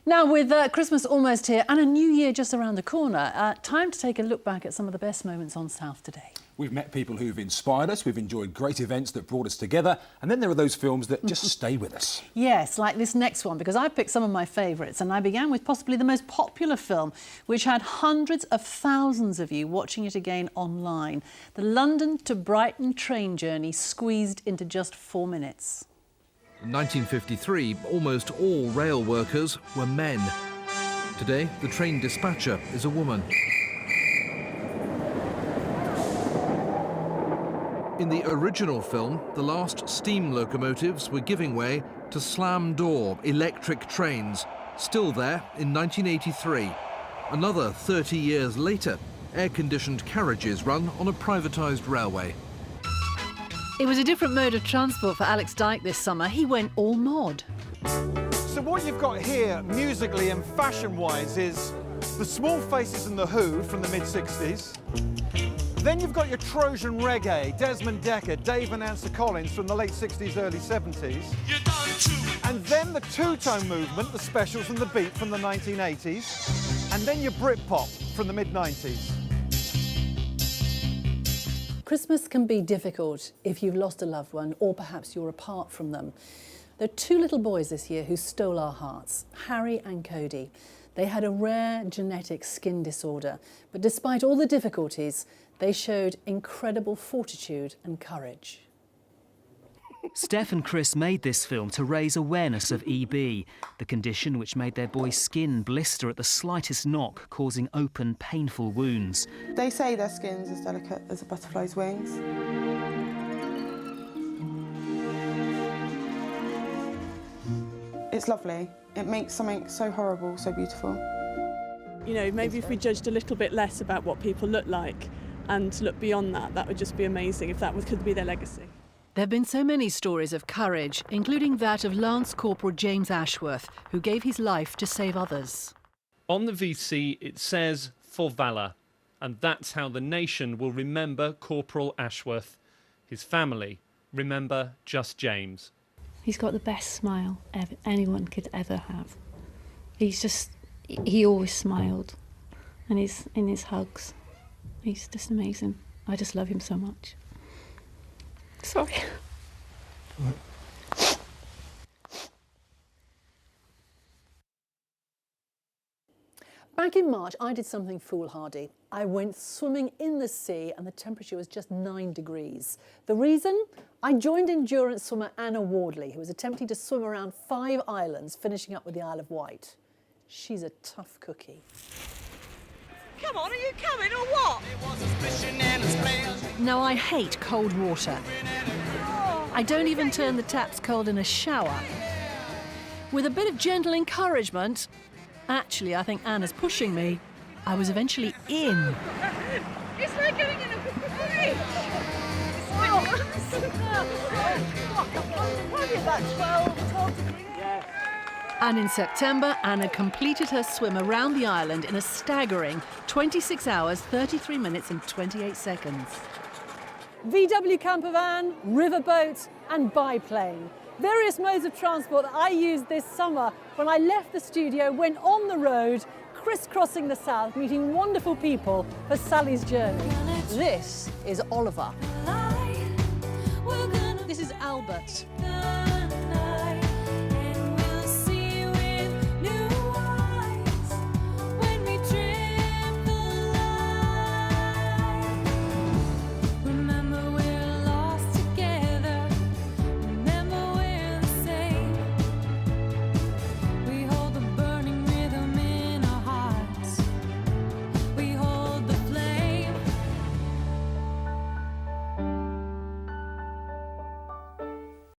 Now, with Christmas almost here and a new year just around the corner, time to take a look back at some of the best moments on South today. We've met people who've inspired us, we've enjoyed great events that brought us together, and then there are those films that just stay with us. Yes, like this next one, because I've picked some of my favourites, and I began with possibly the most popular film, which had hundreds of thousands of you watching it again online. The London to Brighton train journey squeezed into just 4 minutes. In 1953, almost all rail workers were men. Today, the train dispatcher is a woman. In the original film, the last steam locomotives were giving way to slam-door electric trains, still there in 1983. Another 30 years later, air-conditioned carriages run on a privatised railway. It was a different mode of transport for Alex Dyke this summer. He went all mod. So what you've got here, musically and fashion-wise, is the Small Faces and the Who from the mid-60s. Then you've got your Trojan reggae, Desmond Dekker, Dave and Answer Collins from the late 60s, early 70s. And then the two-tone movement, the Specials and the Beat from the 1980s. And then your Britpop from the mid-90s. Christmas can be difficult if you've lost a loved one or perhaps you're apart from them. There are two little boys this year who stole our hearts, Harry and Cody. They had a rare genetic skin disorder, but despite all the difficulties, they showed incredible fortitude and courage. Steph and Chris made this film to raise awareness of EB, the condition which made their boy's skin blister at the slightest knock, causing open, painful wounds. They say their skin's as delicate as a butterfly's wings. It's lovely. It makes something so horrible so beautiful. You know, maybe if we judged a little bit less about what people look like and look beyond that, that would just be amazing if that could be their legacy. There have been so many stories of courage, including that of Lance Corporal James Ashworth, who gave his life to save others. On the VC, it says, "For valour," and that's how the nation will remember Corporal Ashworth. His family remember just James. He's got the best smile anyone could ever have. He always smiled, and in his hugs. He's just amazing. I just love him so much. Sorry. Back in March, I did something foolhardy. I went swimming in the sea and the temperature was just 9 degrees. The reason? I joined endurance swimmer Anna Wardley, who was attempting to swim around 5 islands, finishing up with the Isle of Wight. She's a tough cookie. Come on, are you coming or what? Now, I hate cold water. I don't even turn the taps cold in a shower. With a bit of gentle encouragement, actually, I think Anna's pushing me, I was eventually in. It's like going in a bridge. Probably about 12 degrees. And in September, Anna completed her swim around the island in a staggering 26 hours, 33 minutes and 28 seconds. VW campervan, riverboat and biplane. Various modes of transport that I used this summer when I left the studio, went on the road, crisscrossing the south, meeting wonderful people for Sally's journey. This is Oliver. This is Albert.